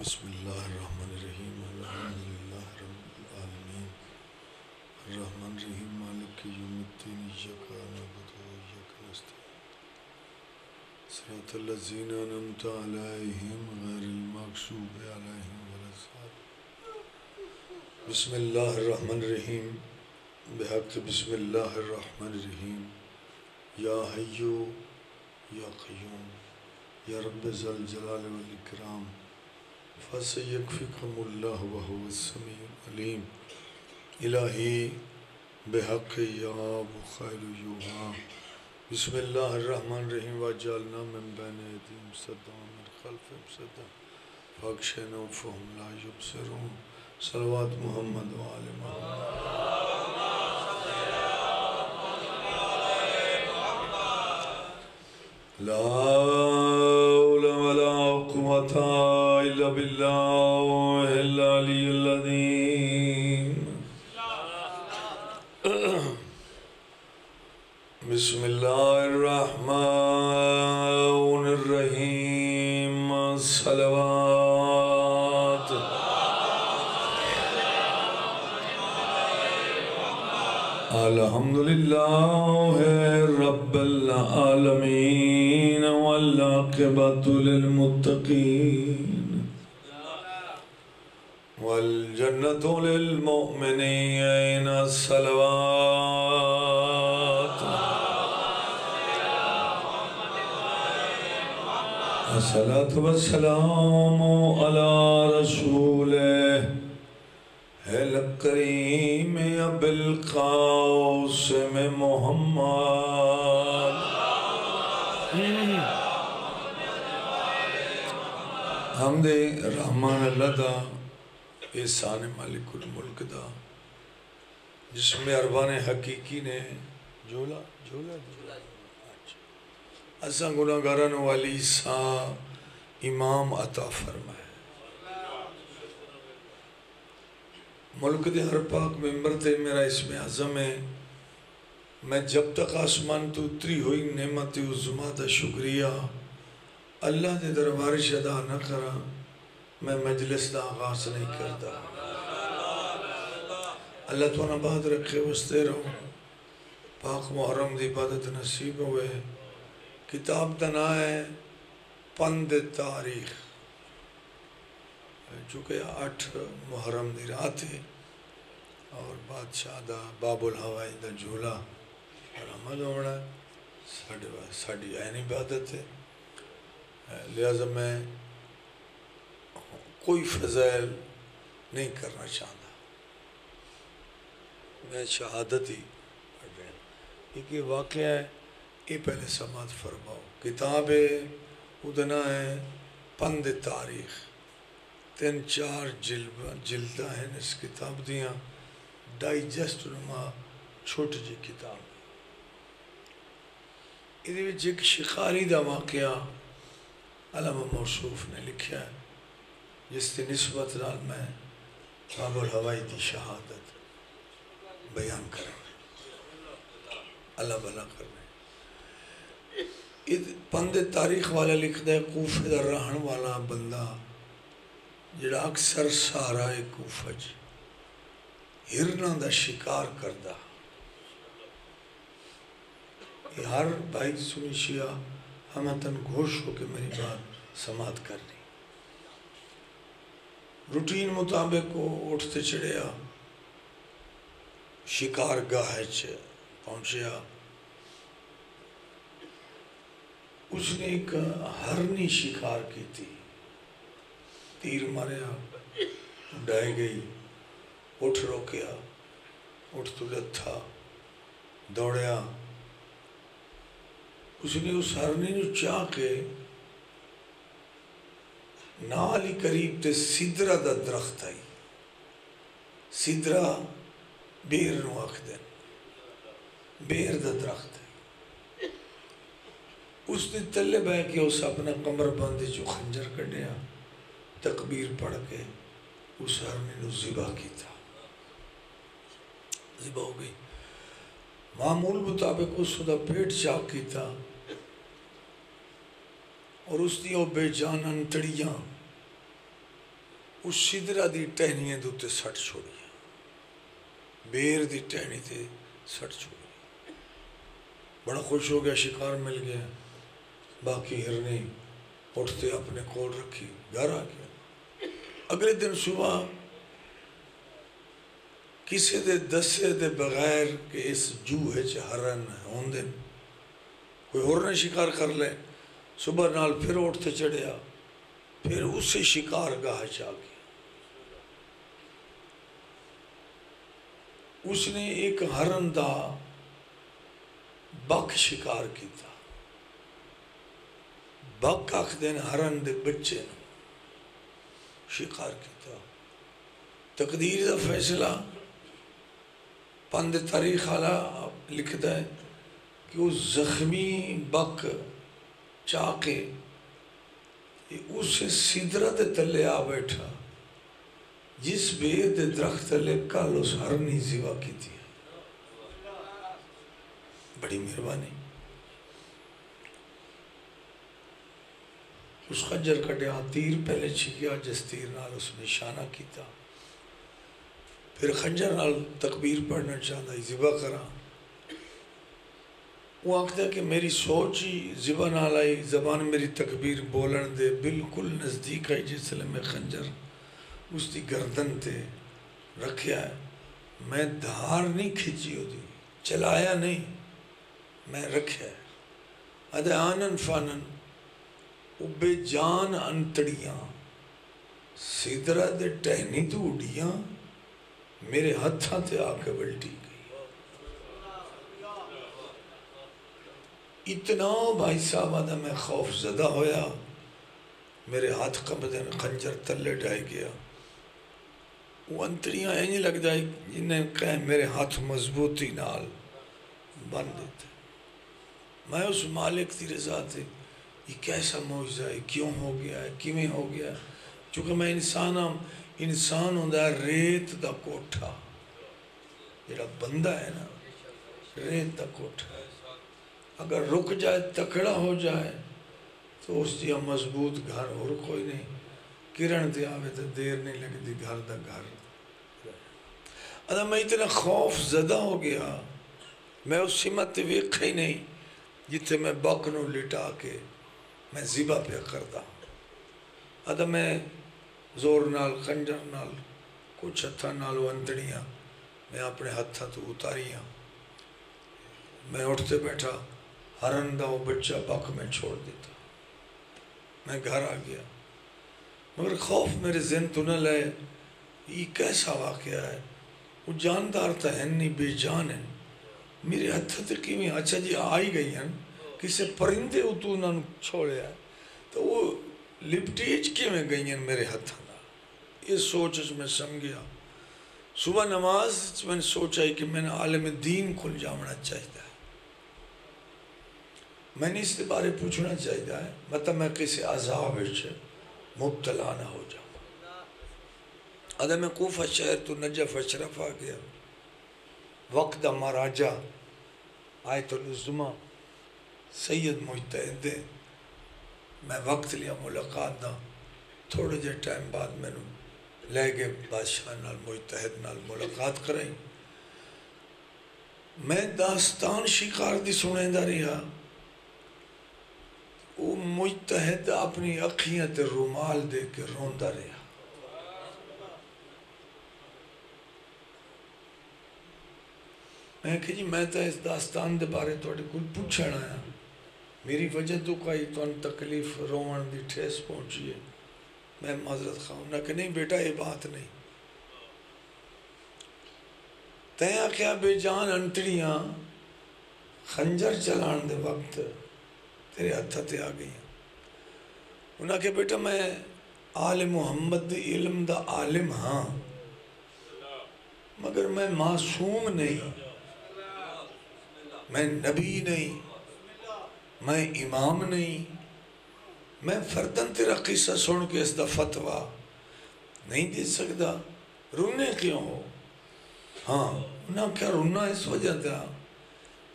بسم اللہ الرحمن الرحیم الحمدللہ رب العالمین الرحمن الرحیم مالک یوم الدین ایاک نعبد و ایاک نستعین صراط الذین انعمت علیہم غیر المغضوب علیہم ولا الضالین بسم اللہ الرحمن الرحیم بحق بسم اللہ الرحمن الرحیم یا حی یا قیوم یا رب ذل جلال والاکرام فَسَيَكْفِكُمُ اللَّهُ وَهُوَ السَّمِيعُ الْعَلِيمُ الہی بحق یا بخیر یوہا بسم اللہ الرحمن الرحیم وَجَعَلْنَا مِن بَيْنِ أَيْدِيهِمْ سَدًّا وَمِن خَلْفِهِمْ سَدًّا فَأَغْشَيْنَاهُمْ فَهُمْ لَا يُبْصِرُونَ صلوات محمد وآل محمد لا حول ولا قوة إلا بالله العلي العظيم بسم الله الرحمن الرحيم صلوات الحمد لله رب العالمين والعاقبة للمتقين والجنة للمؤمنين الصلوات الصلاة والسلام على رسوله الکریم ابی القاسم محمد حمد رحمان اللہ دا احسان مالک الملک دا جس میں اربان حقیقی نے جولا اساں گناہگاران والی سا امام عطا فرمائے ملک دے ہر پاک ممبر تے میرا اسم اعظم ہے میں جب تک آسمان تو اتری ہوئی نعمت عظمیٰ دا شکریہ اللہ دے دربار ادا نہ کرا میں مجلس دا آغاز نہیں کرتا اللہ تو آباد رکھے وستے رہو پاک محرم دی عبادت نصیب ہوئے کتاب دا نام ہے پند تاریخ چونکہ 8 محرم دی رات ہے اور بادشاہ دا باب الہوائی دا جھولا برآمد ہونا ساڑھی عین عبادت ہے لہذا میں کوئی فضائل نہیں کرنا چاہتا میں شہادت ہی پڑھ رہا ہوں ایک یہ واقعہ ہے یہ پہلے سماعت فرماؤ کتاب ہے ادنا ہے پند تاریخ 3-4 جلدہ ہیں اس کتاب دیاں ڈائجسٹ نما چھوٹ جی کتاب یہ بھی ایک شکاری دا واقعہ علامہ موصوف نے لکھا ہے جس کی نسبت نال میں باب الہوائی دی شہادت بیان کریں اللہ بلا کرنے پند تاریخ والا لکھ دے کوفہ دا رہن والا بندہ جڑا اکثر سارا کوفہ جی ہرنا دا شکار کردہ یہ ہر بھائی سنی شیعہ ہمتن گھوش ہو کے میری بات سماعت کرنی روٹین مطابق کو اٹھتے چڑھیا شکار گاہ پہنچیا اس نے ایک ہرنی شکار کی تھی تیر ماریا ڈائے گئی اٹھ روکیا اٹھ تو لتھا دوڑیا اس نے اس ہرنی نو چاہ کے نالی قریب تے سدرہ دا درخت آئی سدرہ بیر نو آکھ دیں بیر دا درخت آئی اس نے تلے بہ کے اس اپنا کمر باندھے جو خنجر کڑیا تکبیر پڑھ کے اس ہرنی نو ذبح کی تھا ذبح ہو گئی معمول مطابق اس دا پیٹ چاک کی تھا اور اس دی او بے جان انتڑیاں اس سدرہ دی ٹہنیاں دے تے سٹ چھوڑی، بیر دی ٹہنی تے سٹ چھوڑی، بڑا خوش ہو گیا، شکار مل گیا، باقی ہرنی اٹھتے اپنے کول رکھی، گھر آ گیا۔ اگلے دن صبح کسی دے دسے دے بغیر کہ اس جوہے چ ہرن ہوندے، کوئی اور نہ شکار کر لے، صبح نال پھر اٹھتے چڑھیا، پھر اسے شکار گاہ چا گیا۔ اس نے ایک ہرن دا بک شکار کیتا، بک آکھ دین ہرن دے بچے نے شکار کیتا۔ تقدیر دا فیصلہ پند تاریخ والا لکھتا ہے کہ وہ زخمی بک چاہ کے اسے سدرہ دے تلے آ بیٹھا جس بیر دے درخت تلے کل اس ہرنی ذبح کی تھی۔ بڑی مہربانی۔ اس خنجر کٹیا، تیر پہلے چھکیا جس تیر نال اس نشانہ کیتا، پھر خنجر نال تکبیر پڑھنا چاہتا ہے ذبح کرا۔ وہ آکھتا ہے کہ میری سوچ ہی ذبح نال آئی، زبان میری تکبیر بولن دے بالکل نزدیک آئی، جس لئے میں خنجر اس دی گردن تے رکھیا ہے، میں دھار نہیں کھچی ہو دی، چلایا نہیں، میں رکھیا ہے۔ ادھے آنن فانن بے جان انتڑیاں سدرہ دے ٹہنی تو اڑیاں، میرے ہتھاں تے آ کے بلٹی گئی۔ اتنا بھائی صاحب آدھا میں خوف زدہ ہویا، میرے ہاتھ قبضیں خنجر تلے ڈائی گیا۔ وہ انتڑیاں اینی لگ جائے جنہیں کہیں میرے ہاتھ مضبوطی نال بند دیتے۔ میں اس مالک دی رضا تھی، یہ کیسا معجزہ ہے، کیوں ہو گیا ہے، کیویں ہو گیا ہے؟ چونکہ میں انسان ہوندہ ہے ریت دا کوٹھا، جڑا بندہ ہے نا ریت دا کوٹھا ہے، اگر رک جائے تکڑا ہو جائے تو اس دیا مضبوط گھر اور کوئی نہیں، کرن تے آوے تو دیر نہیں لگی دی گھر دا گھر۔ میں اتنا خوف زدہ ہو گیا، میں اس سمت ویکھا ہی نہیں جتے میں بکنو لٹا کے میں ذبح پہ کردہ ہوں۔ میں زور نال خنجر نال کچھ ہتھا نال وندڑیاں میں اپنے ہتھا تو اتاریاں، میں اٹھتے بیٹھا، ہرن دا وہ بچہ بک میں چھوڑ دیتا، میں گھر آ گیا، مگر خوف میرے ذہن تو نہ لائے، یہ کیسا واقعہ ہے؟ وہ جاندار تا ہے نہیں، بے جان ہے، میرے ہتھا تے کیویں اچھا جی آئی گئی ہیں، کسے پرندے اتو نہ چھوڑے آئے، تو وہ لپٹیج کیویں گئی ہیں میرے ہتھا دا۔ یہ سوچ میں سمجھیا، صبح نماز میں نے سوچا کہ میں نے عالم دین کھل جاونا چاہتا ہے، میں نے اس کے بارے پوچھنا چاہتا ہے، مطلب میں کسی عذاب مبتلا نہ ہو جاؤں۔ میں کوفہ شہر تو نجف اشرف آ گیا، وقت دا مہاراجہ آیت العظمہ سید مجتہد دے، میں وقت لیا ملاقات دا، تھوڑے جے ٹائم بعد میں لے گئے بادشاہ نال مجتہد نال ملاقات کریں۔ میں داستان شکار دی سنیں دا رہا، وہ مجتہد اپنی اکھیاں تے رومال دے کے روندہ رہا۔ میں کہ جی میں تو اس داستان دے بارے توڑے کل پوچھنا ہے، میری وجہ تو کئی تو ان تکلیف روان دی ٹھیس پہنچی ہے، میں معذرت خواہوں نہ کہ نہیں بیٹا یہ بات نہیں، تیاں کیا بے جان انٹڑیاں خنجر چلان دے وقت تیرے ہتھا تے آ گئی ہیں۔ انہاں کہ بیٹا میں آل محمد دی علم دا عالم ہاں، مگر میں معصوم نہیں، میں نبی نہیں، میں امام نہیں، میں فردن تیرا قصہ سن کے اس دا فتوہ نہیں دے سکتا، رونے کیوں ہو؟ ہاں انہاں کیا رونا اس وجہ دا،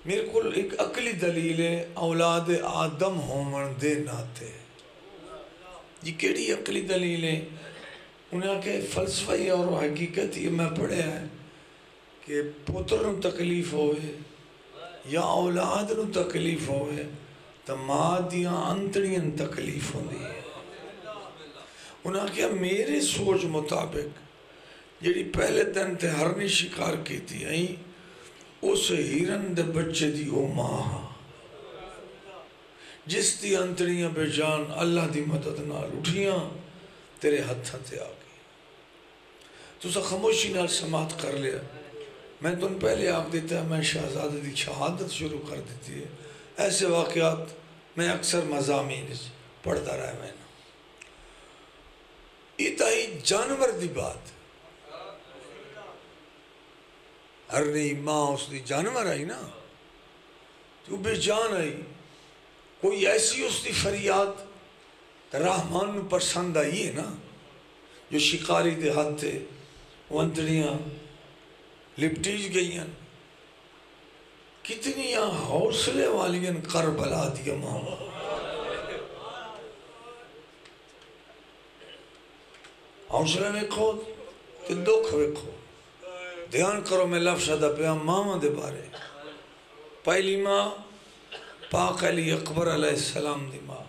میرے کل ایک عقلی دلیل ہے اولاد آدم ہومن دے ناتے، یہ کیڑی عقلی دلیل ہے؟ انہیں کہ فلسفہ اور حقیقت یہ میں پڑھے ہیں کہ پتر نو تکلیف ہوئے یا اولاد نو تکلیف ہوئے تو ماں دیاں انتڑیاں تکلیف ہوندی ہے. انہیں کہ میرے سوچ مطابق جیڑی پہلے دن تے ہرنی شکار کی تھی اس ہیرن دے بچے دی او ماں جس دی انتڑیاں بے جان اللہ دی مدد نال اٹھیاں تیرے ہتھاں تے آ گئی. تو سا خاموشی نال سماعت کر لیا. میں تم پہلے آپ دیتا ہے میں شہزادہ دی شہادت شروع کر دیتی ہے. ایسے واقعات میں اکثر مضامین پڑھتا رہا میں نے. اتائی جانور دی بات ہر نئی ماں اس دی جانور آئی نا تو بے جان آئی. کوئی ایسی اس دی فریاد رحمان پسند آئی ہے نا جو شکاری دے ہاتھ تھے وہ انتڑیاں لپٹیج گئی ہیں. کتنی حوصلے والی کربلا دیا ماں. حوصلے ویکھو کہ دکھ ویکھو. دھیان کرو میں لفظ دا پیا ماں دے بارے. پہلی ماں پاک علی اکبر علیہ السلام دی ماں.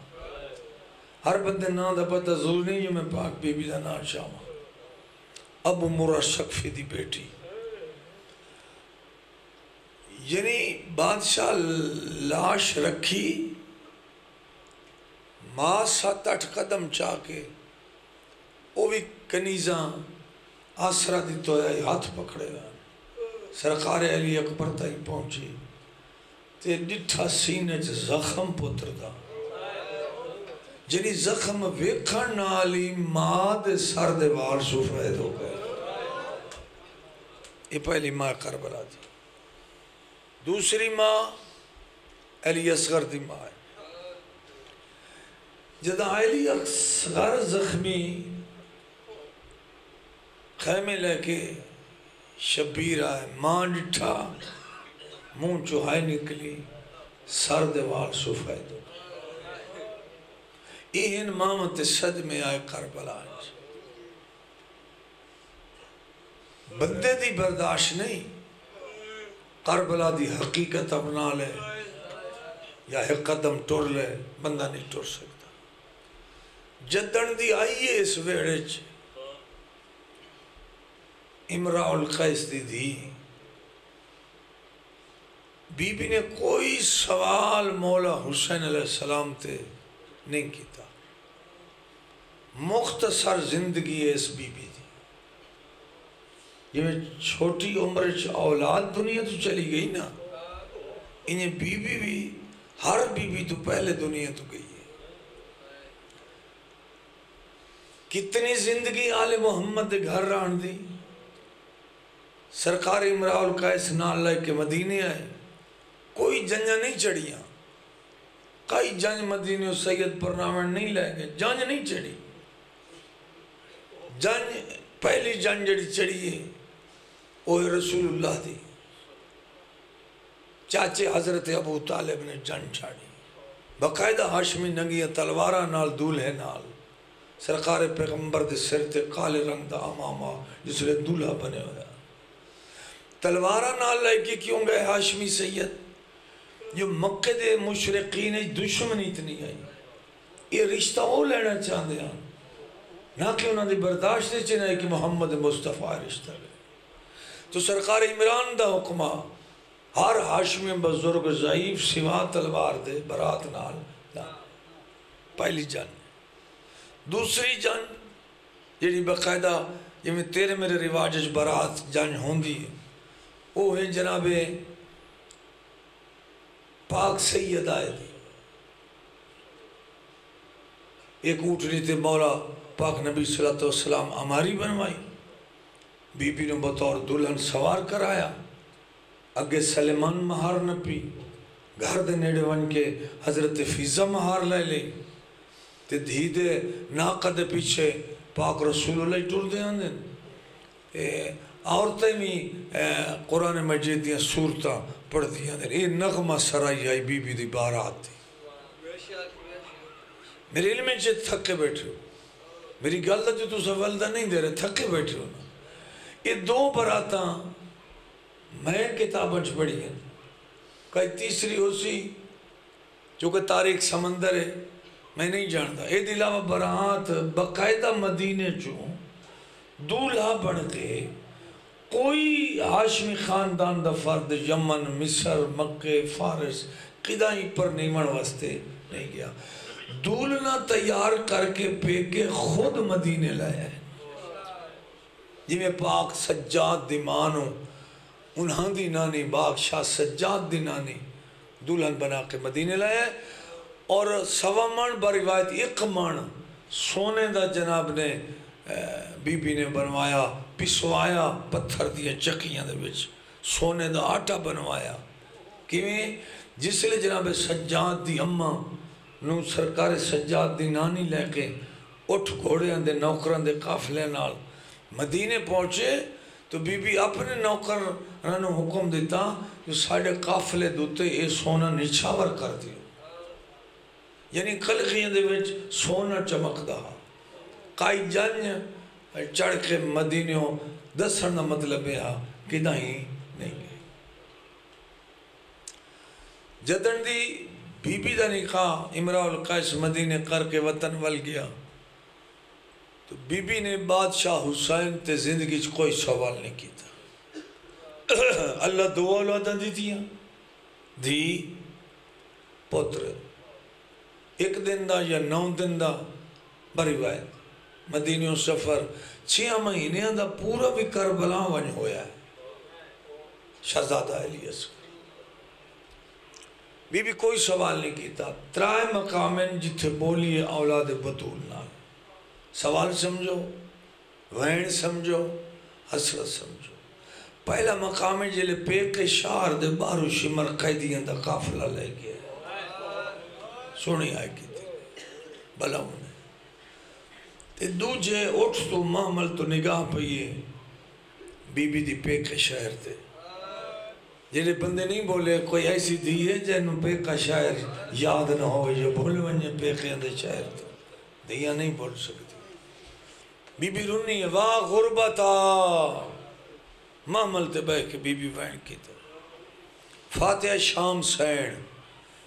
ہر بندے نا دا پتہ ضرور نہیں جو میں پاک بی بی دا نا چاہاں. ابو مرہ شکفی دی بیٹی یعنی بادشاہ لاش رکھی ماں 7-8 قدم چاہ کے وہ بھی کنیزاں آسرہ دی تو ہے ہاتھ پکڑے گا. سرکار علی اکبر تائی پہنچی تے ڈٹھا سینے چ زخم پتر دا جنی زخم ویکھن نالی ماں دے سر دے وال سفید ہو گئے. یہ پہلی ماں کربلا دی. دوسری ماں علی اصغر دی ماں ہے. جدہ علی اصغر زخمی خیمے لے کے شبیر آئے ماں ڈٹھا منہ چوہائی نکلی سر دے وال سفید ہو. این مامت صد میں آئے کربلا. بندے دی برداشت نہیں کربلا دی حقیقت اپنا لے یا ایک قدم ٹور لے بندہ نہیں ٹور سکتا. جدن دی آئیے اس ویڑے چ امرا القیس دی دی بی بی نے کوئی سوال مولا حسین علیہ السلام تے نہیں کیتا. مختصر زندگی ہے اس بی بی دی. یہ چھوٹی عمر اولاد دنیا تو چلی گئی نا انہیں بی بی بھی ہر بی بی تو پہلے دنیا تو گئی ہے. کتنی زندگی آل محمد دے گھر ران دی. سرکار امراء القیس نال لائے کے مدینے آئے کوئی جنجہ نہیں چڑھیاں. کئی جنج مدینے سید پر نامن نہیں لائے گئے. جنج نہیں چڑھی. جنج پہلی جنج جڑی چڑھی ہے وہ رسول اللہ دی. چاچے حضرت ابو طالب نے جنج چاڑی. باقاعدہ ہاشمی ننگیاں تلوارہ نال دولہے نال. سرکار پیغمبر دے سر تے کالے رنگ دا امامہ جس لئے دولہا بنے ہویا. تلوارہ نال لائے کہ کیوں گئے ہاشمی سید جو مکہ دے مشرقین دشمنی اتنی آئی. یہ رشتہ وہ لینا چاہتے ہیں نہ کہ انہوں نے برداشت چاہتے ہیں کہ محمد مصطفیٰ رشتہ لے. تو سرکار عمران دا حکمہ ہر ہاشمی بزرگ ضعیف سوا تلوار دے برات نال. پہلی جنگ. دوسری جنگ جیڑی باقاعدہ جی تیرے میرے رواج برات جنگ ہوندی ہے وہ ہے جناب پاک سید آئے دی. ایک اونٹنی تے مولا پاک نبی صلی اللہ علیہ وسلم ہماری بنوائی. بی بی نے بطور دلہن سوار کرایا. اگے سلیمان مہار نہ پی گھر دے نیڑے ون کے حضرت فیضہ مہار لے لے تے دھی دے ناقہ دے پیچھے پاک رسول اللہ ٹور دے آندے. عورتیں بھی قرآن مجید دیا سورتاں پڑھ دیا دیں. یہ نغمہ سرائی آئی بی بی دی بارات دی. میرے علم میں تھکے بیٹھے ہو میری گل دا جو تسا ولدہ نہیں دے رہے تھکے بیٹھے ہونا. یہ دو براتاں میں کتابیں پڑھی ہیں. کئی تیسری ہو سی جو کہ تاریخ سمندر ہے میں نہیں جانتا. یہ علاوہ برات باقاعدہ مدینے چوں دولہا بن کے کوئی ہاشمی خاندان دا فرد یمن مصر مکہ فارس قدائی پر نیمن واسطے نہیں گیا. دولنا تیار کر کے پہ کے خود مدینے لائے ہیں. جی میں پاک سجاد دی مانو انہاں دی نانی بادشاہ سجاد دی نانی دلہن بنا کے مدینے لائے. اور سوا من بروایت ایک من سونے دا جناب نے بی بی نے بنوایا پسوایا پتھر دیا چکیاں دے وچ سونے دا آٹا بنوایا. کیویں جس لئے جناب سجاد دی اماں نو سرکار سجاد دی نانی لے کے اٹھ گھوڑے اندے نوکران دے قافلے نال مدینے پہنچے تو بی بی اپنے نوکر انہوں حکم دیتا کہ ساڑھے قافلے دوتے اے سونا نچھاور کر دیو. یعنی کلخیاں دے وچ سونا چمک دا. کائی جن چڑھ کے مدینیوں دسن دا مطلب ہے کہ نہیں گئے. جدن دی بی بی دا نکاح امراء القیس مدینے کر کے وطن ول گیا تو بی بی نے بادشاہ حسین تے زندگی کوئی سوال نہیں کیتا. اللہ دو اولاداں دی تیاں دی پتر ایک دن دا یا 9 دن دا بروایت مدینیوں سفر 6 مہینے دا پورا بھی کربلا ون ہویا ہے. شہزادہ علی اصغر بی بی کوئی سوال نہیں کیتا. 3 مقامن جتھے بولی اولاد بطول نال. سوال سمجھو وین سمجھو حسرت سمجھو. پہلا مقام ہے جلے پیک شہر دے بارو شمر قیدیاں دا قافلہ لے گیا. سونی آئے کی تھی بلا انہیں تے دوجے اٹھ تو معامل تو نگاہ پہیے بی بی دی پیک شہر تے جنہیں بندے نہیں بولے کوئی ایسی دی ہے جنہوں پیک شہر یاد نہ ہوئے جو بھول ونجے پیکیں دے شہر تے دیا نہیں بول سکتی. بی بی رونی ہے واہ غربتا معامل تے بے کے بی بی وین کی تا. فاتحہ شام سین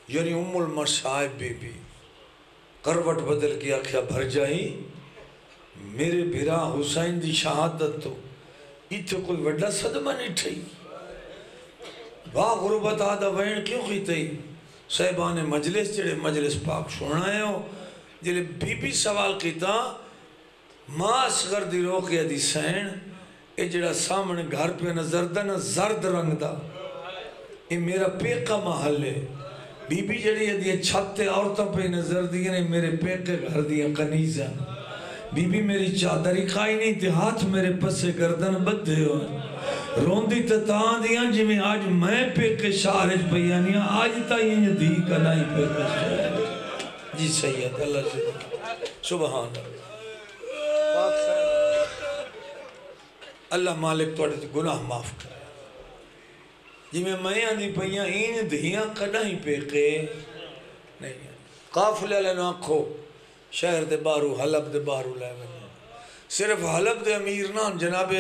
یعنی ام المصائب بی بی کروٹ بدل کے آکھیا بھر جائی میرے بھرا حسین دی شہادت تو ایتھے کوئی وڈا صدمہ نہیں ٹھئی. واہ غربت آدھا وین کیوں کی تئی صاحبان مجلس جڑے مجلس پاک سنائے ہو جلے بی بی سوال کیتا ماں اصغر دی روکیا دی سین اے جڑا سامنے گھر پہ نظر دا نا زرد رنگ دا اے میرا پیکا محل ہے. بی بی جڑی دیا چھتے عورتوں پہ نظر دیا نے میرے پیکے گھر دیا کنیزہ. بی بی میری چادری کھائی نہیں تے ہاتھ میرے پسے گردن بدھے ہوئے روندی تتان دیا جی میں آج میں پیکے شارج بیانیاں آج تا یہ دی کنائی پیکے شارج. جی سید اللہ سے سبحان اللہ مالک توڑے گناہ معاف کرے. جی میں آندھی پہیاں این دھیاں کڑائی پیکے نہیں ہیں. قافلے لے ناکھو شہر دے بارو حلب دے بارو لے بنے صرف حلب دے امیر نان جناب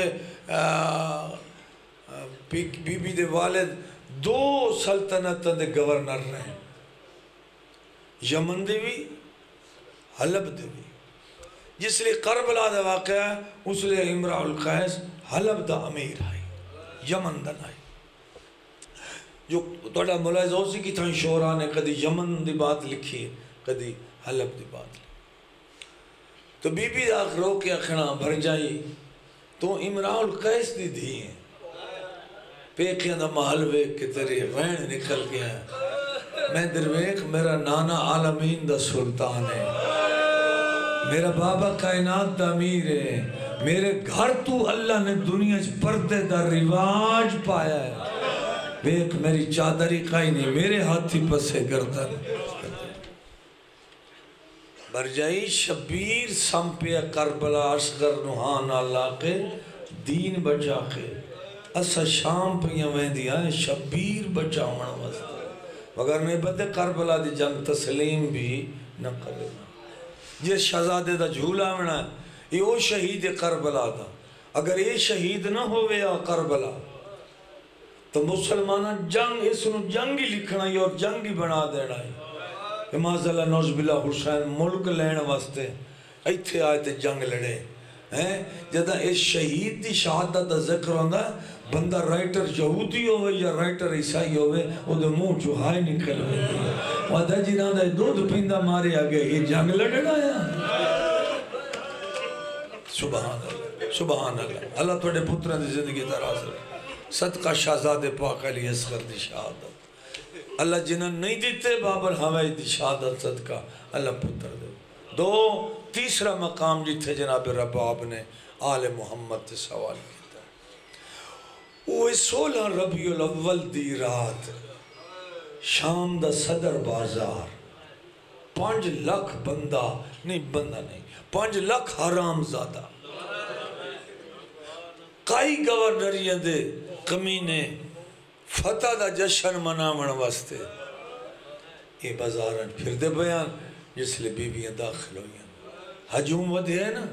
بی بی دے والد 2 سلطنت دے گورنر رہے یمن دے بھی حلب دے بھی. جس لئے کربلا دا واقعہ ہے اس لئے امراء القیس حلب دا امیر آئی یمن دا نائی. جو توڑا ملاحظہ ہو سی کی تھا شورا نے کدی یمن دی بات لکھی ہے کدی حلب دی بات لکھی. تو بی بی آخ رو کے اکھنا بھر جائی تو امراء القیس دی دی ہیں پیکیاں دا محل ویک کے ترے وین نکل گیا ہے. میں درویک میرا نانا عالمین دا سلطان ہے میرا بابا کائنات دا امیر ہے میرے گھر تو اللہ نے دنیا پردے دا رواج پایا ہے. بیک میری چادری کائی نہیں میرے ہاتھی پسے گردن بر جائی شبیر سمپیا کربلا اصغر نوحان اللہ کے دین بچا کے اسا شام پہ یویں دیا شبیر بچا ہونا واسطہ مگر میں بدے کربلا دی جنگ تسلیم بھی نہ کرے. یہ شہزادے دا جھولا ہونا ہے یہ وہ شہید کربلا دا اگر یہ شہید نہ ہوئے یا کربلا تو مسلمانہ جنگ اس نو جنگ ہی لکھنا ہی اور جنگ ہی بنا دینا ہی ماذا اللہ نوز باللہ حسین ملک لین واسطے ایتھے آئے تے جنگ لڑے جدہ اس شہید دی شہادت دا ذکر ہوندہ بندہ رائٹر یہودی ہوئے یا رائٹر عیسائی ہوئے وہ دے منہ چوہائے نکل ہوئے وعدہ جنہاں دا دودھ پیندہ مارے آگے یہ جنگ لڑنا ہے سبحان اللہ اللہ توڑے پتران دی زندگی دراز رہے صدقہ شہزاد پاک علی اصغر دی شہادت اللہ جنہاں نہیں دیتے بابر ہوائی دی شہادت صدقہ اللہ پتر دے دو تیسرا مقام جتھے جناب رباب نے آل محمد تے سوال کیتا وہ 16 ربیع الاول دی رات شام دا صدر بازار 5 لاکھ بندہ نہیں 5 لاکھ حرام زادہ کئی گورنریاں دے کمینے فتح دا جشن منامن واسطے یہ بازارن پھر دے بیان جس لئے بیویاں داخل ہوئیں ہجوم ودے ہے نا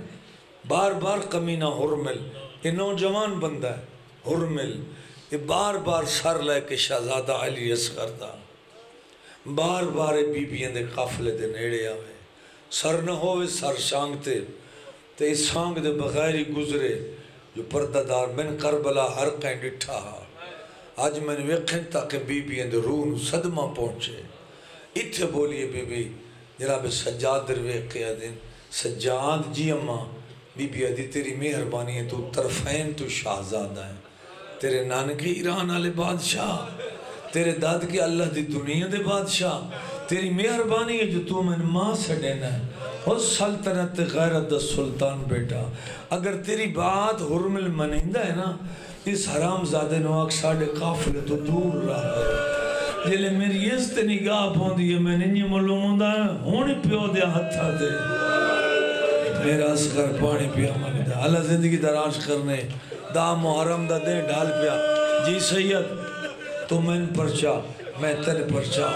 بار بار کمینہ حرمل یہ نوجوان بندہ ہے حرمل یہ بار بار سر لے کے شہزادہ علی اصغر دا بار بار بیویاں دے قافلے دے نیڑے آوے سر نہ ہوئے سر سانگتے تے اس سانگ دے بغیری گزرے جو پردہ دار من کربلا ہر کہیں ڈٹھا آج میں نے ویکھن تاکہ بی بی اندر روح صدمہ پہنچے اتھے بولیے بی بی جناب سجاد در ویکھے دن سجاد جی اماں بی بی ادھی تیری مہربانی ہے تو طرفین تو شہزادہ ہے تیرے نانکی ایران آلے بادشاہ تیرے داد کی اللہ دی دنیا دے بادشاہ تیری مہربانی ہے جو تو میں ماں سے دینا ہے اور سلطنت غیرت دا سلطان بیٹا اگر تیری بات حرمل منندہ ہے نا اس حرام زادے نواک ساڑھے قافلے تو دور رہا ہے جلے میری اس تے نگاہ پوندی ہے میں نے معلوم ہوندہ ہے ہونی پیو دیا ہتھا دے میرا اصغر پانی پیا منی دا اللہ زندگی دراز کرنے دا محرم دا دے ڈال پیا جی سید تو میں پرچا میں تن پرچا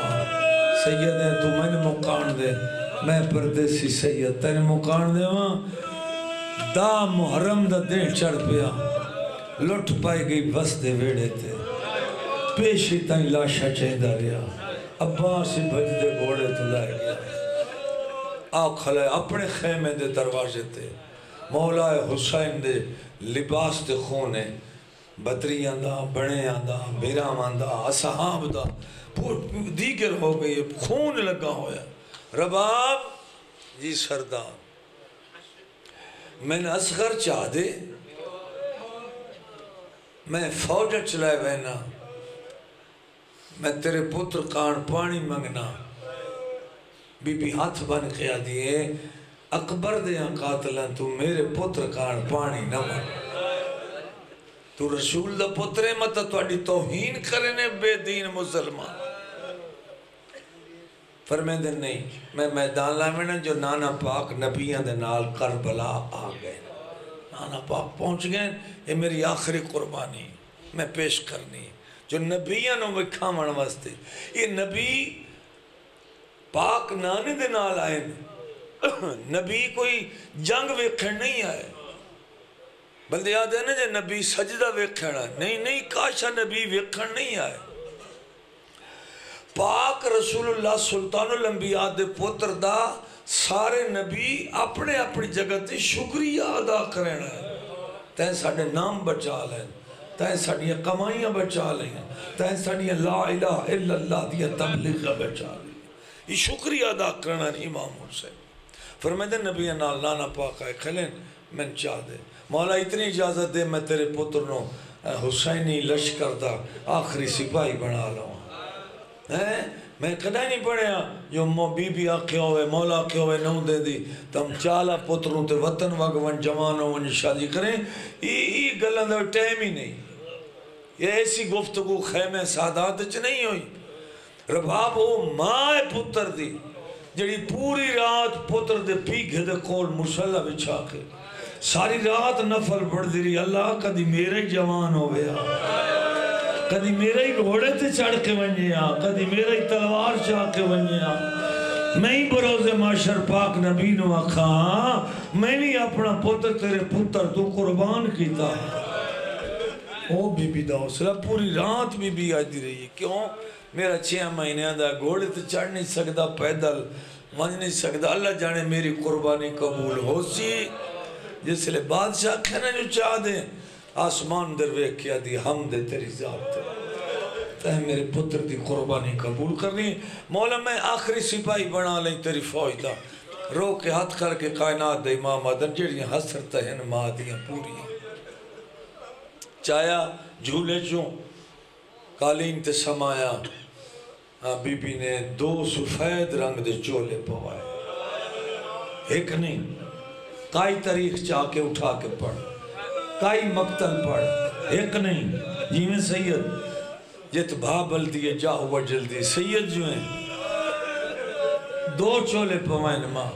سید ہے تو میں مقان دے میں پردیسی سید تن مقان دے وہاں دا محرم دا دے چڑھ پیا لٹ پائے گئی بس دے ویڑے تھے پیشی تائیں لاشا چاہدہ ریا عباسی بھج دے گھوڑے تو لائے گیا آنکھ لائے اپنے خیمے دے دروازے تھے مولا حسین دے لباس دے خونے بدریاں دا بڑیاں دا بیرامان دا اصحاب دا دیگر ہو گئی خون لگا ہویا رباب جی سردار میں نے اصغر چاہ دے میں فوج چلائے وینا میں تیرے پتر کان پانی منگنا بی بی ہاتھ بن کیا دیئے اکبر دیاں قاتلان تو میرے پتر کان پانی نہ منگ تو رسول دا پترے مطا توڑی توہین کرنے بے دین مسلمان فرمین دن نہیں میں میدان لائمنا جو نانا پاک نبیان دے نال کربلا آ گئے نانا پاک پہنچ گئے یہ میری آخری قربانی میں پیش کرنی جو نبیانوں میں کھامن واسطے یہ نبی پاک نانے دے نال آئے نبی کوئی جنگ ویکھن نہیں آئے بلدے یاد ہے نا جو نبی سجدہ ویکھن آئے نہیں کاشا نبی ویکھن نہیں آئے پاک رسول اللہ سلطان الانبیاء دے پتر دا سارے نبی اپنے اپنی جگہ تے شکریہ ادا کرنا ہے تین ساڑھے نام بچا لیں تین ساڑھے کمائیاں بچا لیں تین ساڑھے لا الہ الا اللہ دیا تبلیغ بچا لیں یہ شکریہ ادا کرنا ہے امام حسین فرمائے نبی نال نانا پاک آئے کھلیں میں چاہ دے مولا اتنی اجازت دے میں تیرے پتر نو حسینی لشکر دا آخری سپاہی بنا لوں میں کدھائی نہیں پڑھیا جو بی بی آکھے ہوئے مولا آکھے ہوئے نو دے دی تم چالا پتروں تے وطن وگون جوانوں ون شادی کریں یہ گلن دے ٹائم ہی نہیں یہ ایسی گفتگو خیمے سادات چ نہیں ہوئی رباب وہ ماں پتر دی جڑی پوری رات پتر دے پیگھے دے کول مسلح بچھا کے ساری رات نفل پڑھ دی رہی اللہ کدی میرے جوان ہو گیا کدی میرے ہی گھوڑے تے چڑھ کے ونجیا کدی میرے ہی تلوار چاہ کے ونجیا میں ہی بروز معاشر پاک نبی نو آکھاں میں بھی اپنا پتر تیرے پتر تو قربان کیتا او بی بی دا حوصلہ پوری رات بی بی آج دی رہی ہے کیوں میرا 6 مہینے دا گھوڑے تو چڑھ نہیں سکتا پیدل من نہیں سکتا اللہ جانے میری قربانی قبول ہو سی جس لئے بادشاہ کھنے جو چاہ دیں آسمان دروے کیا دی حمد تیری ذات تہ میرے پتر دی قربانی قبول کرنی مولا میں آخری سپاہی بنا لیں تیری فوج دا رو کے ہاتھ کر کے کائنات دے امام آدم جڑیاں حسرت ہیں ماں دیاں پوریاں چایا جھولے چوں قالین تے سمایا بی بی نے 2 سفید رنگ دے چولے پوائے ایک نہیں کائی تاریخ چاہ کے اٹھا کے پڑھ کائی مقتل پڑھ ایک نہیں جی میں سید جت بھابل دیئے جاہو وجل دیئے سید جو ہیں 2 چولے پوائن ماں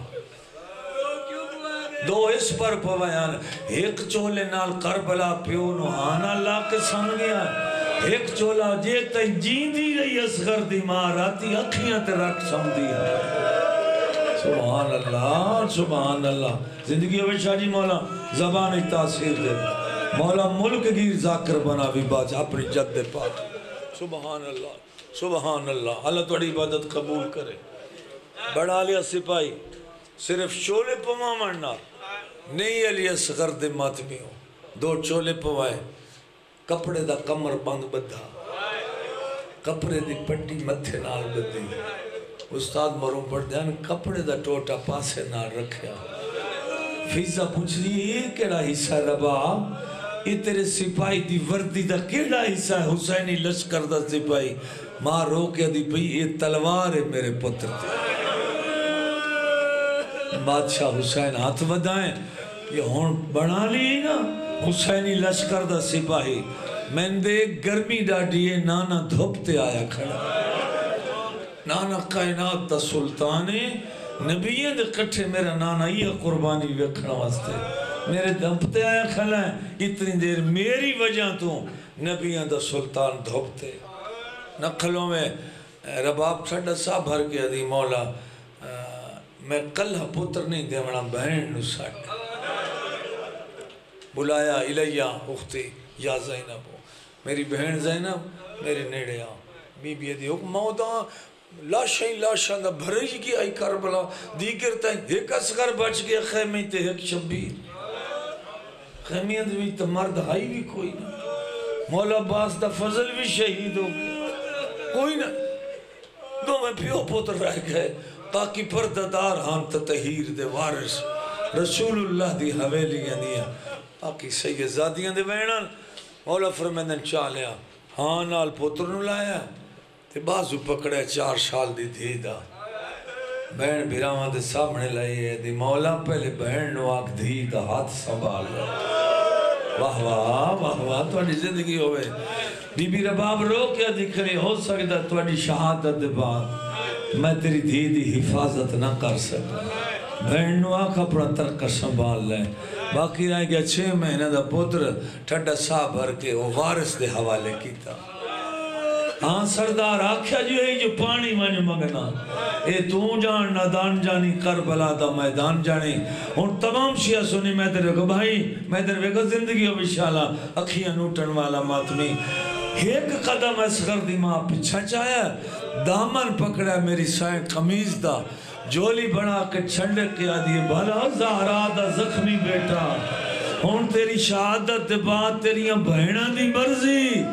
2 اس پر پوائن ایک چولے نال کربلا پیونو آنا اللہ کے سن گیا ایک چولا جے تئی جین دی رہی اصغر دی ماں راتی اکھیاں تے رکھ سم دیا سبحان اللہ سبحان اللہ زندگی ہوئے شاہ جی مولا زبان تاثیر دے مولا ملک گیر ذاکر بنا بھی باج اپنی جد پاک سبحان اللہ اللہ توڑی عبادت قبول کرے بڑا لیا سپاہی صرف چولے پما مرنا نہیں علی اصغر دے ماتمی ہو 2 چولے پوائے کپڑے دا کمر بند بدھا کپڑے دی پٹی متھے نال بدھی استاد مروں پڑھ دیان کپڑے دا ٹوٹا پاسے نال رکھیا فیضہ پوچھ رہی یہ کیڑا حصہ ربا یہ تیرے سپاہی دی وردی دا کیڑا حصہ ہے حسینی لشکر دا سپاہی ماں رو کے دی پئی یہ تلوار ہے میرے پتر تے بادشاہ حسین ہاتھ ودائیں یہ ہون بنا لی نا حسینی لشکر دا سپاہی میں دے گرمی ڈاڈیے نانا دھوپتے آیا کھڑا نانا کائنات دا سلطانے نبیہ دے کٹھے میرا نانا یہ قربانی ویکھنا واسطے میرے دھوپتے آیا کھڑا ہے اتنی دیر میری وجہ تو نبیہ دا سلطان دھوپتے نقلوں میں رباب ٹھڑا سا بھر گیا دی مولا میں کلہ پتر نہیں دیونا بہن نو ساٹھ بلایا الیہ اختی یا زینب میری بہن زینب میرے نیڑے آ بی بی دی حکم مودا لاشیں دا بھرئی کی آئی کربلا دیگر تائیں ایک اصغر بچ گیا خیمی تے ایک شبیر خیمیت بھی تو مرد ہائی بھی کوئی نہ مولا باس دا فضل بھی شہید ہو گیا کوئی نہ دو میں پیو پتر رہ گئے تاکہ پرددار ہاں تطہیر دے وارث رسول اللہ دی حویلیاں دیا آکی سید زادیاں دے بینان مولا فرمیندن چاہ لیا ہاں نال پتر نو لایا تے بازو پکڑے 4 سال دی دھی دا بین بھیراوان دے سامنے لائیے دی مولا پہلے بہن نو آکھ دھی دا ہاتھ سنبھال واہ واہ واہ واہ تو اڈی زندگی ہوئے بی بی رباب رو کیا دکھنے ہو سکتا تو اڈی شہادت دے بعد میں تیری دھی دی حفاظت نہ کر سکتا بہن نو آکھ اپنا ترکہ سنبھال لیں باقی رہ گیا 6 مہینے دا پتر ٹھڈا سا بھر کے وہ وارث دے حوالے کیتا ہاں سردار آکھیا جو ہے جو پانی میں مگنا اے تو جان نادان جانی کربلا دا میدان جانی ان تمام شیعہ سنی میں تیرے کو بھائی میں تیرے کو زندگی ہو بشالہ اکھیاں نوٹن والا ماتمی ایک قدم اصغر دی ماں پچھا چایا دامن پکڑا میری سائیں قمیض دا جولی بنا کے چھنڈے کیا دیئے بھلا زہرا دا زخمی بیٹا ہون تیری شہادت بات تیریاں بہنہ دی مرضی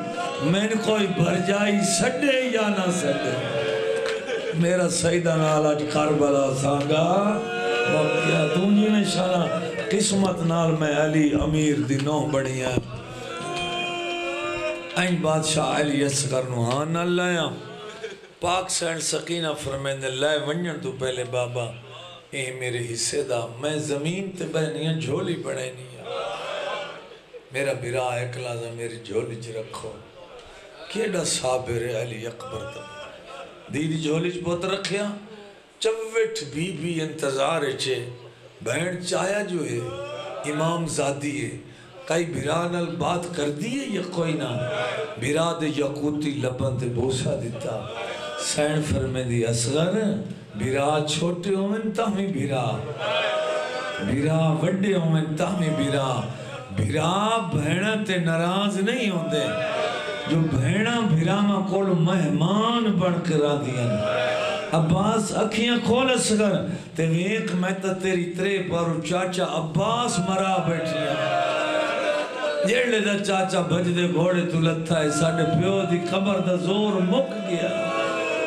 میں نے کوئی بھر جائی سڑے یا نہ سڑے میرا سیدہ نال آج کربلا سانگا وقتیا دونجی میں شانا قسمت نال میں علی امیر دی نو بڑی ہے این بادشاہ علی اصغر نوحان اللہ یا پاک سینڈ سکینہ فرمیندے لائے ونجن تو پہلے بابا اے میرے حصے دا میں زمین تے بہنیاں جھولی بڑھے نہیں میرا برا ایک لازہ میری جھولی چ رکھو کیڑا صابر علی اکبر دا دیدی جھولی چ بہت رکھیا چوٹ بی بی انتظار چھے بہن چایا جو ہے امام زادی ہے کئی بھرانل بات کر دیئے یا کوئی نہ بھرا دے یقوتی لبن تے بوسا دیتا سین فرمے دی اصغر بھرا چھوٹے ہوئن تاہمی بھرا، بھرا وڈے ہوئن تاہمی بھرا، بھرا بھیڑا تے ناراض نہیں ہوندے، جو بھیڑا بھرا ماں کول مہمان بن کر آ دیا۔ عباس اکھیاں کھول اسگر تے ویک میں تا تیری ترے پارو چاچا عباس مرا بیٹھیا، جیڑے دا چاچا بھج دے گھوڑے تو لتھا ہے، ساڑھے پیو دی قبر دا زور مک گیا۔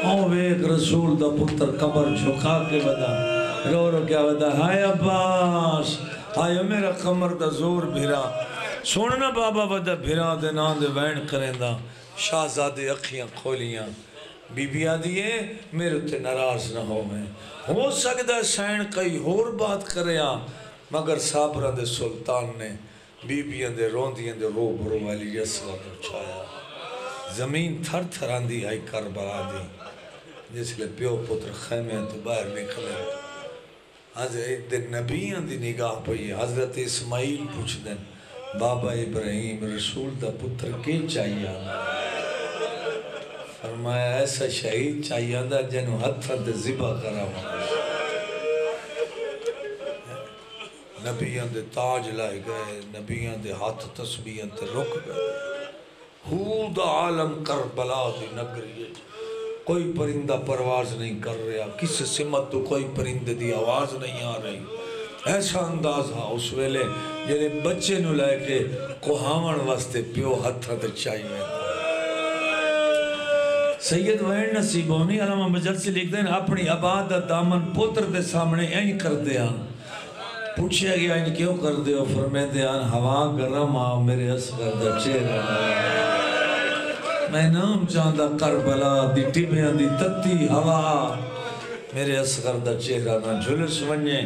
او ویک رسول دا پتر قبر جھکا کے ودا، رو رو کیا ودا، ہائے عباس، ہائے میرا قمر دا زور بھرا، سننا بابا ودا بھرا دے نام دے وین کریں دا۔ شاہزادے اکھیاں کھولیاں، بی بی آدھیے میرے تے ناراض نہ ہو میں، ہو سکتا سین کئی اور بات کریا، مگر صابرہ دے سلطان نے بی بیاں دے روندیاں دے رو برو والی یسوہ پہنچایا۔ زمین تھر تھر آندھی آئی کربلا دی، جس لئے پیو پتر خیمے تو باہر نکلے۔ حضرت نبیاں دی نگاہ پئی، حضرت اسماعیل پوچھ دیں، بابا ابراہیم رسول دا پتر کی چاہیے؟ فرمایا ایسا شہید چاہیے دا جنہوں ہتھا دے ذبح کرا ہوا۔ نبیان دے تاج لائے گئے، نبیان دے ہاتھ تسبیحاں تے رک گئے۔ خود عالم کربلا دی نگری ہے، کوئی پرندہ پرواز نہیں کر رہا، کسی سمت تو کوئی پرندے دی آواز نہیں آ رہی۔ ایسا اندازہ اس ویلے جنہیں بچے نو لائے کے کوہاون واسطے پیو ہتھا تے چاہیے۔ سید وین نصیب ہونی علامہ مجل سے لکھ دیں، اپنی عبادت دامن پتر دے سامنے این کر دیا۔ پوچھیا گیا ان کیوں کر دے ہو؟ فرمائے دیان ہوا گرم آ میرے اصغر دا چہرہ، میں نام چاندہ کربلا دی ٹبیاں دی تتی ہوا، میرے اصغر دا چہرہ نہ جھلس ونجے۔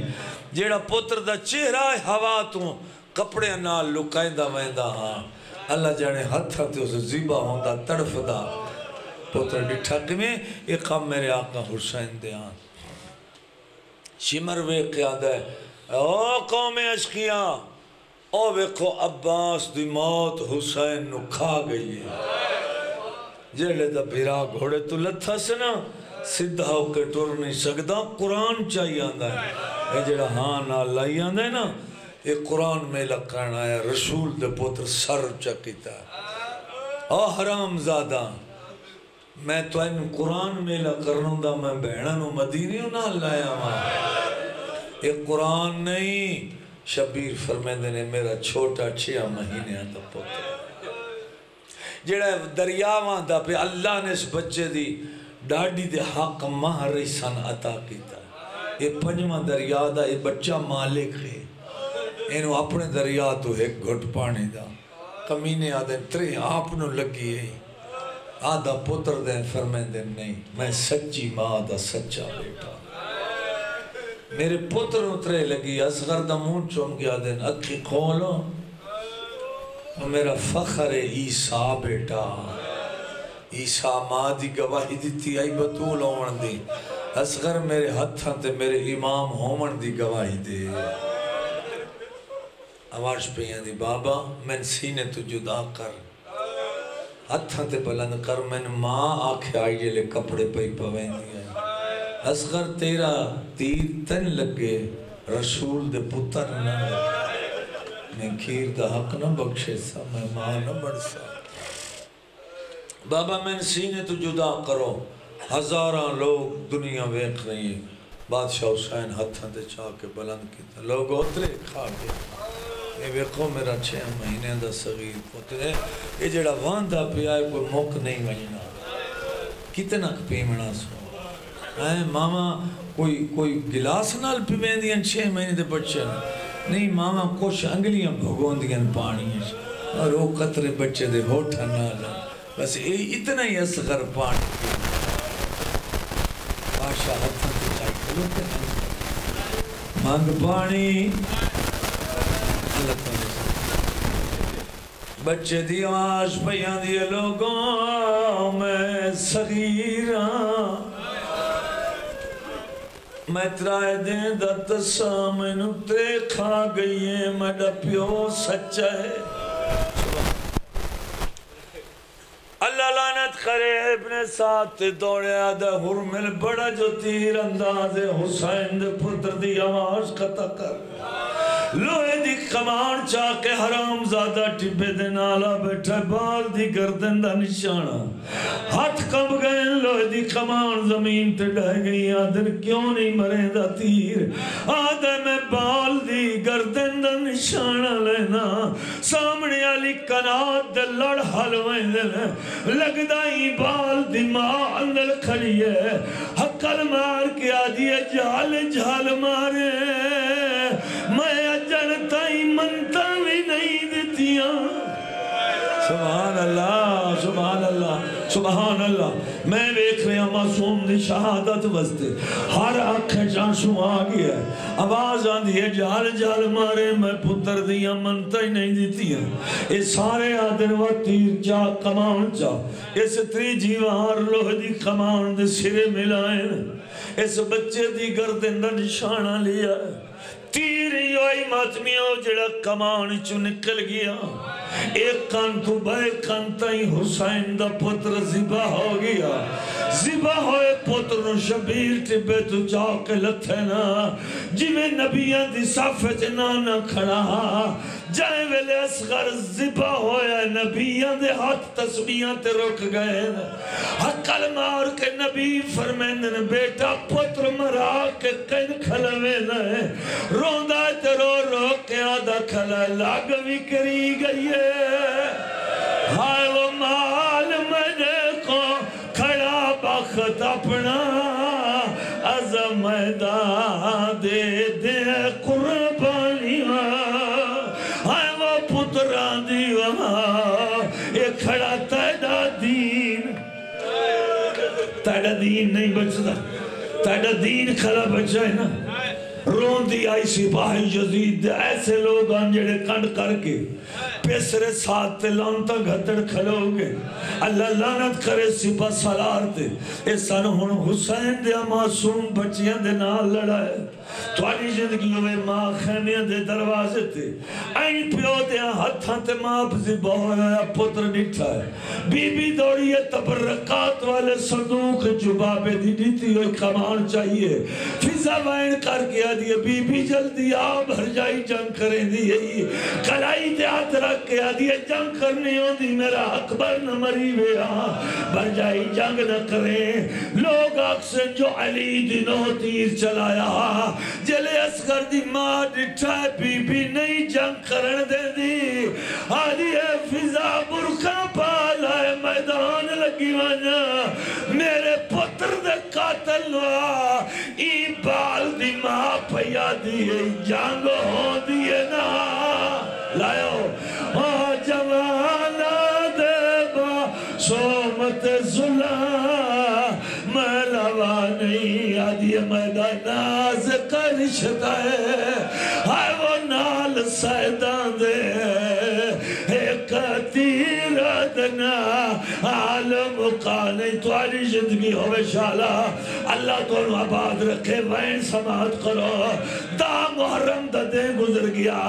جیڑا پتر دا چہرہ ہوا تو کپڑے نال لکائندہ ویندہ ہاں، اللہ جانے ہتھا تے اسے ذبح ہوندہ تڑف دا۔ پتر ڈٹھا میں اقام میرے آقا حسین دیان شمر وے قیاد ہے، او قوم عشقیاں، او ویکھو عباس دی موت حسین نو کھا گئی ہے۔ جیڑے دا بھیرا گھوڑے تو لتھا سنا سدھا ہو کے ٹور نہیں سکتا، قرآن چاہیے آندہ ہے۔ یہ جیڑا ہاں نہ لائی آندہ ہے نا، یہ قرآن میں لکھن آیا، رسول دے پتر سر چکیتا ہے۔ او حرام زادہ، میں تو ان قرآن میں لکھنوں دا میں بہنوں مدینیوں نہ لایا ہاں، یہ قرآن نہیں۔ شبیر فرمیندے نے میرا چھوٹا 6 مہینے آتا پتر، جیڑا دریاواں دا پہ اللہ نے اس بچے دی ڈاڑی دے حق ماہ ریسان عطا کیتا ہے۔ یہ 5واں دریا دا یہ بچہ مالک ہے، انہوں اپنے دریا تو ایک گھٹ پانے دا، کمینے آدھے ترے آپنوں لگی ہے، آدھا پتر دیں فرمیندے نہیں، میں سچی ماں دا سچا بیٹا، میرے پتر اترے لگی، اصغر دا مون چوم گیا دن اکھی کھولو، میرا فخر ہے عیسیٰ بیٹا، عیسیٰ ماں دی گواہی دیتی آئی بطول ہون دی، اصغر میرے ہتھاں تے میرے امام ہون دی گواہی دے۔ آواز پہیاں دی بابا میں سینے تو جدا کر، ہتھاں تے بلند کر، میں ماں آکھے آئیے لے کپڑے پہی پوین دیا۔ اصغر تیرا تیر تن لگے، رسول دے پتر نہ میں کھیر دا حق نہ بخشے سا، میں ماں نہ بڑھسا۔ بابا میں سینے تو جدا کرو، ہزاراں لوگ دنیا ویکھ رہی ہیں، بادشاہ حسین ہتھاں تے چاہ کے بلند کیتا، لوگ اترے کھا گئے، یہ ویکھو میرا 6 مہینے دا صغیر پتر ہے، یہ جڑا واندہ پہ آئے کوئی موقع نہیں وجنا، کتنا پیمنا سو ماما کوئی گلاس نال پی بیندیاں 6 مہینے دے بچے نہیں، ماما کچھ انگلیاں بھگوندیاں پانی اور وہ قطرے بچے دے ہوٹھا نال، بس اتنا ہی اصغر پانی بادشاہ ہتھاں تے چاہی کھلو کے مانگ پانی، اللہ تعالیٰ بچے دی آواز پیاں دی لوگوں میں صغیراں، میں ترائے دیں دا تسامنو تے کھا گئی ہے، میڈا پیو سچا ہے۔ اللہ لعنت کرے ابن سعد دوڑیا دا ہرمل بڑا جو تیر انداز حسین دے پتر دی آواز قطع کر لوہے دی کمان چاہ کے حرام زادہ ٹبے دے نالا بیٹھا بال دی گردن دا نشانہ ہاتھ کب گئے لوہے دی کمان زمین تے ڈہ گئی آدھر کیوں نہیں مرے دا تیر آدھے میں بال دی گردن دا نشانہ لینا سامنے علی کنات دے لڑ حلویں دے لگ دائی بال دی ماں اندر کھڑی ہے حقل مار کے آدھیے جھال جھال مارے میں جنتائی منتا بھی نہیں دیتیاں سبحان اللہ سبحان اللہ سبحان اللہ میں دیکھ رہا معصوم دی شہادت وستے ہر آنکھ جانشوں آگیا ہے آواز آندھی ہے جال جال مارے میں پتر دیا منتا ہی نہیں دیتی ہیں اے سارے آدن و تیر چا کمان چا اس تری جیوار لوہ دی کمان دے سرے ملائیں اس بچے دی گردن دا نشانہ لیا ہے تیر یوئی ماتمیوں جڑا کمان چو نکل گیا ایک کان تو بے کان تائیں حسین دا پتر زبا ہو گیا زبا ہوئے پتر نو شبیر ٹبے تو جاؤ کے لتھینا جی میں نبیاں دی صافت نانا کھڑا جائے ویلے اصغر زبا ہویا نبیاں دے ہاتھ تسبیاں تے رک گئے حقل مار کے نبی فرمیندن بیٹا پتر مرا کے کن کھلوے نئے روندہ تے رو رو کے آدھا کھلا لاغ بھی کری گئی ہے ہائے وہ مال مجھے کو کھڑا بخت اپنا از میدان دے دے قربانی ہائے وہ پتران دی وہاں ایک کھڑا تیڑا دین نہیں بچتا تیڑا دین کھڑا بچا ہے نا رون دی آئی سپاہی یزید دے ایسے لوگ آنجڑے کنڈ کر کے پیسرے ساتھ تے لانتا گھتڑ کھلو گے اللہ لانت کرے سپاہ سالار تے اس انہوں حسین دے معصوم بچیاں دے نال لڑائے توالی زندگیوں میں ماں خیمیاں دے دروازے تے این پیو دے ہتھاں تے ماں پسی بہویا پتر نٹھا ہے بی بی دوڑی ہے تبرکات والے صندوق جبابے دی دیتی ہوئی کمان چاہیے فضا وائن کر کے آدھی بی بی جلدی آب ہر جائی جنگ کریں دی ہے کلائی تے ہاتھ رکھ کے آدھی جنگ کرنی ہوں دی میرا اکبر نہ مری ویا بھر جائی جنگ نہ کریں لوگ اکسن جو علی دنوں تیر چلایا جلے اسکر دی ماں ڈٹھا ہے بی بی نہیں جنگ کرن دے دی آدھی ہے فضا برکھا پالا ہے میدان لگی وانا میرے پتر دے قاتل ہوا ای بال دی ماں پیا دیئے جنگ ہو دیئے نا لائیو جوانا دے با سومت ظلم ملوا نہیں آدھی میدان ناز کرشتا ہے ہائے وہ نال سیدان دے ایک تیر دنا عالم قانی توالی زندگی ہوئے شالا اللہ تو انہوں آباد رکھے وین سماعت کرو دا محرم دا دے گزر گیا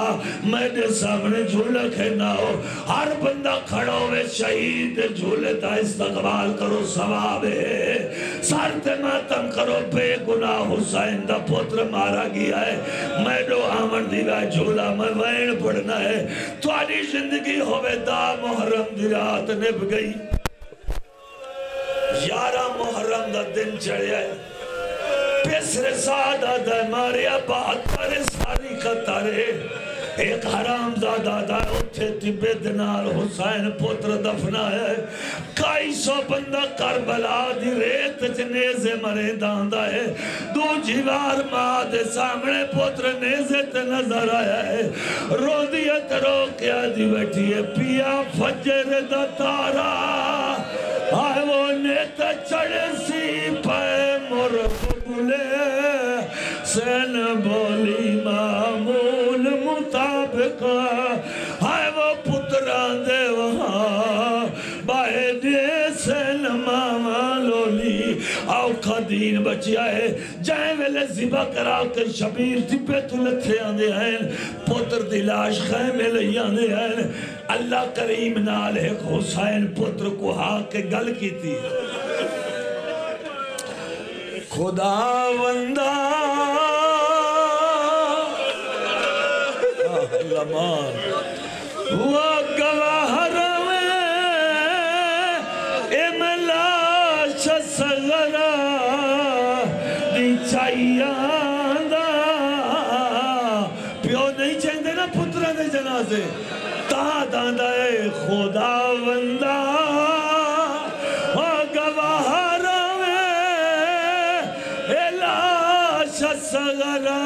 میرے سامنے جھولے کھینا ہو ہر بندہ کھڑا ہوئے شہید جھولے تا استقبال کرو ثواب ہے سارتے ماتم کرو بے گناہ حسین دا پتر مارا گیا ہے میرے آمن دیوہ جھولا میں وین پڑھنا ہے توالی زندگی ہوئے دا محرم دی رات نب گئی 11 محرم دا دن چڑھیا ہے پیسر سادہ دا مارے آباد پارے ساری قطارے ایک حرام زادہ دا اٹھے تبے دنال حسین پتر دفنا ہے کائی سو بندہ کربلا دی ریت چنیزے مرے داندہ ہے دو جیوار ماں دے سامنے پتر نیزے تے نظر آیا ہے رو دیت رو کیا دی بیٹھی ہے پیا فجر دا تارا آئے وہ نیتا چڑے سی پائے مرف بلے سن بولی معمول مطابق آئے وہ پتران دے وہاں بائے دے سن ماما لولی آو خدین بچیا ہے جائیں ویلے زبا کرا کے شبیر تبے تو لتھے آندے ہیں پتر دی لاش خیمے لئی آندے ہیں اللہ کریم نال ایک حسین پتر کو ہا کے گل کی تھی خدا وندہ لمان وہ گواہر میں املاش صغرہ دی چاہیاں دا پیو نہیں چاہتے نا پترہ دے جنازے تا داندہ اے خدا وندہ وہ گواہر میں املاش صغرہ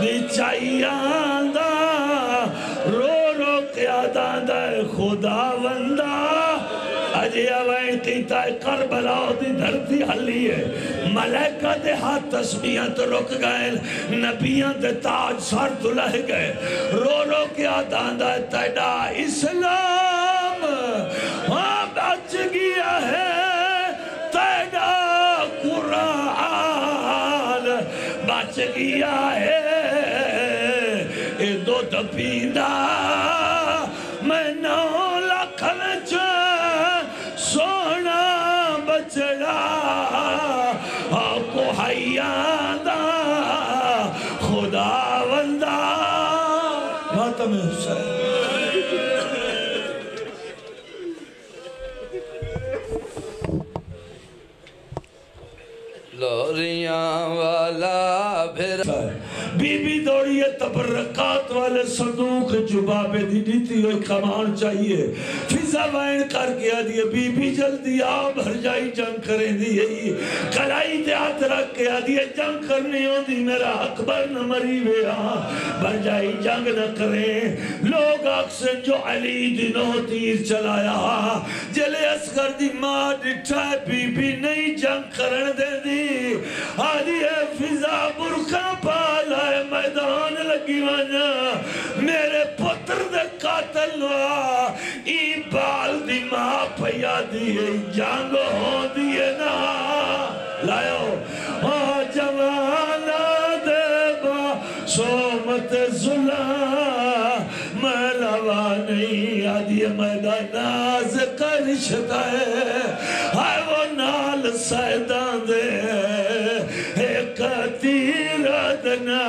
دی چاہیاں دا رو رو کیا داندہ خدا وندہ اجی اوائن کیتا ہے کربلا دی دھرتی حلی ہے ملائکہ دے ہاتھ تسبیحاں تو رک گئے نبیاں دے تاج سر تو لہ گئے رو رو کیا داندہ تیڑا اسلام بچ گیا ہے تیڑا قرآن بچ گیا ہے دو دپیندہ میں 9 لاکھ سونا بچڑا کو حیان دا خدا وندہ ماتم حسین لوریاں والا پھر بی بی دوڑیے تبرکات والے صندوق جبابے دی دیتی ہوئی کمان چاہیے فضا وائن کر گیا دیئے بی بی جلدی آب بھر جائی جنگ کریں دیئے کلائی دیات رکھ گیا دیئے جنگ کرنی ہوں دی میرا اکبر نہ مری ویا بھر جائی جنگ نہ کریں لوگ اکسن جو علی دنوں تیر چلایا جلے اسکر دی ماں ڈٹھائے بی بی نہیں جنگ کرن دے دی آدھی ہے فضا برکھا پالا ہے میدان لگی وانا میرے پتر دے قاتل ہوا ای بال دی ماں پیا دیئے جانگ ہو دیئے نا لائیو جوانا دے با سومت ظلم مروا نہیں آدھی میدان ناز کرشتا ہے ہائے وہ نال سیدان دے ایک تیر دنا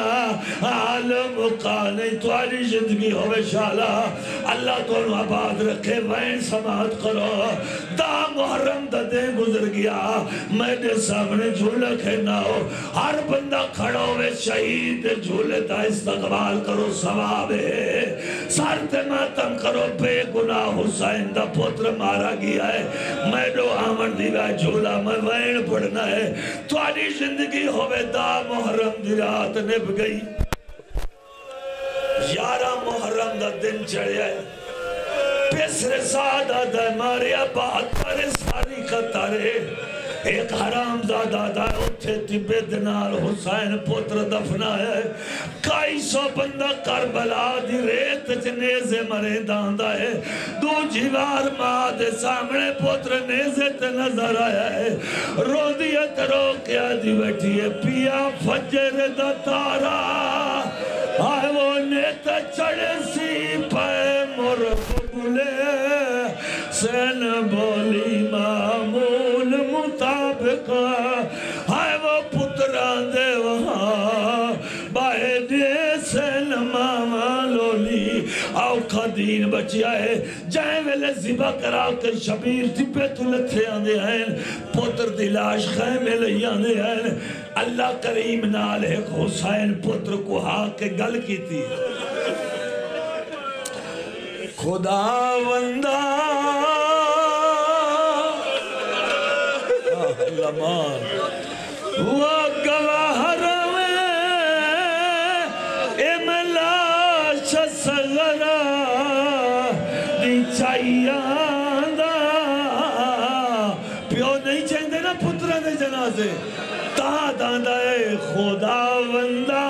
عالم قالی تواری زندگی ہوئے شالا اللہ تو انہوں آباد رکھے وین سماعت کرو دا محرم دا دے گزر گیا میرے سامنے جھولے کھینا ہو ہر بندہ کھڑا ہوئے شہید جھولے تا استقبال کرو ثواب ہے سارتے ماتم کرو بے گناہ حسین دا پتر مارا گیا ہے میرے آمن دیوہ جھولا میں وین پڑھنا ہے تواری زندگی ہوئے دا محرم دی رات نب گئی 11 محرم دا دن چڑھیا ہے پیسر سادہ دا مارے آباد پارے ساری قطارے ایک حرام زادہ دا اتھے تبے دنال حسین پتر دفنا ہے کائی سو بندہ کربلا دی ریت جنیزے مرے داندہ ہے دو جیوار ماں دے سامنے پتر نیزے تے نظر آیا ہے رو دیت رو کیا دی بیٹھی ہے پیا فجر دا تارا آئے وہ نیتا چڑے سی پائے مرف بلے سین بولی معمول مطابق آئے وہ پتران دے وہاں بائے دے سین ماما لولی آؤ خدین بچیا ہے جائیں ویلے زبا کرا کے شبیر تبے تو لتھے آندے ہیں پتر دی لاش خیمے لئی آندے ہیں اللہ کریم نال ایک حسین پتر کو ہا کے گل کی تھی خدا وندہ لمان وہ گواہر میں املاش صغرہ دی چاہیاں دا پیو نہیں چاہتے نا پترہ دے جنازے تا داندہ اے خدا وندہ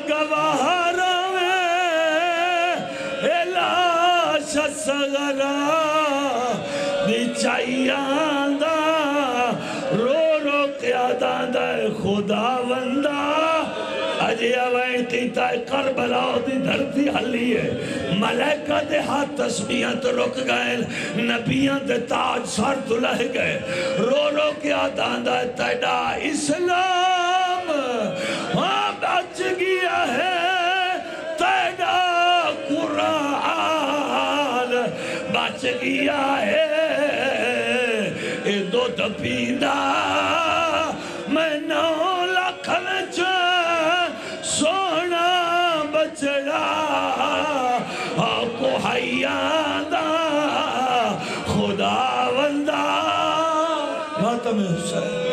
گواہر میں الاش صغرہ دی چاہیاں دا کربلا دی دھرتی ہلی ہے ملائکہ دے ہاتھ تسبیحاں تو رک گئے نبیاں دے تاج سر تو لہ گئے رو رو کے آدھاندہ تیڑا اسلام بچ گیا ہے تیڑا قرآن بچ گیا ہے اے دو دپیندہ میں 9 لاکھ سونا بچڑا کو حیان دا خدا وندہ ماتم حسین